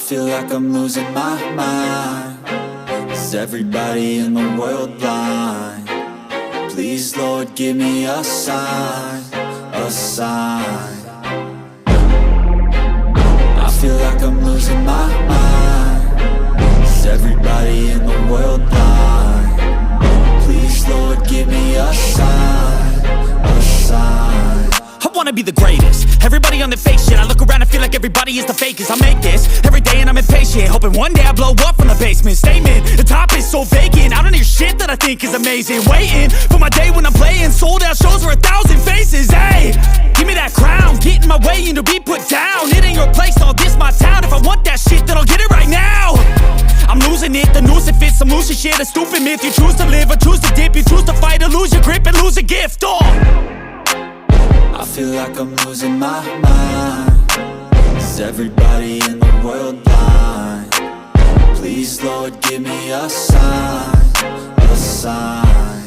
feel like I'm losing my mind. Is everybody in the world blind? Please, Lord, give me a sign, a sign. I feel like I'm losing my mind. Is everybody in the world blind? Please, Lord, give me a sign, a sign. I wanna be the greatest. Everybody on the fake shit. I look around and feel like everybody is the fakest. I make this every day and I'm impatient, hoping one day I blow up from the basement. Statement, the top is so vacant. I don't hear shit that I think is amazing. Waiting for my day when I'm playing sold out shows for 1,000 faces. Hey, give me that crown, get in my way and to be put down. It ain't your place, all this my town. If I want that shit, then I'll get it right now. I'm losing it, the noose it fits, some loose shit. A stupid myth, you choose to live or choose to dip. You choose to fight or lose your grip and lose a gift. I feel like I'm losing my mind. Is everybody in the world blind? Please, Lord, give me a sign, a sign.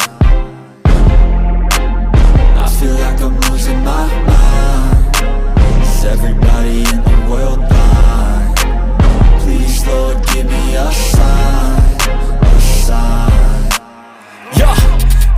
I feel like I'm losing my mind. Is everybody in the world blind? Please, Lord, give me a sign, a sign. Yeah.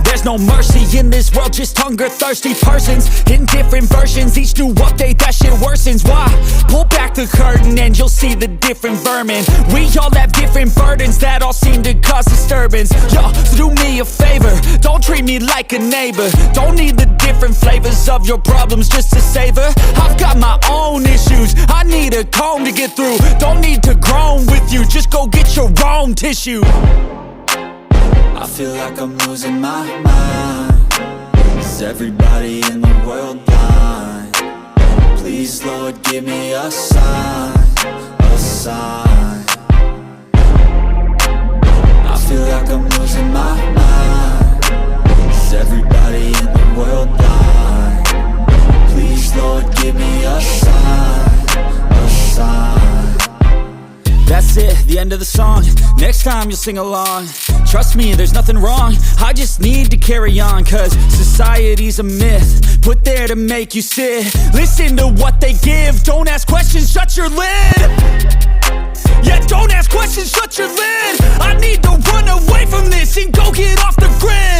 There's no mercy in this world, just hunger-thirsty persons in different versions. Each new update, that shit worsens. Why? Pull back the curtain and you'll see the different vermin. We all have different burdens that all seem to cause disturbance. Yo, so do me a favor, don't treat me like a neighbor. Don't need the different flavors of your problems just to savor. I've got my own issues, I need a comb to get through. Don't need to groan with you, just go get your own tissue. I feel like I'm losing my mind. Is everybody in the world blind? Please, Lord, give me a sign, a sign. I feel like I'm losing my mind. Is everybody in the world blind? Please, Lord, give me a sign, a sign. That's it, the end of the song. Next time you'll sing along. Trust me, there's nothing wrong. I just need to carry on, cause society's a myth put there to make you sit. Listen to what they give. Don't ask questions, shut your lid. Yeah, don't ask questions, shut your lid. I need to run away from this and go get off the grid.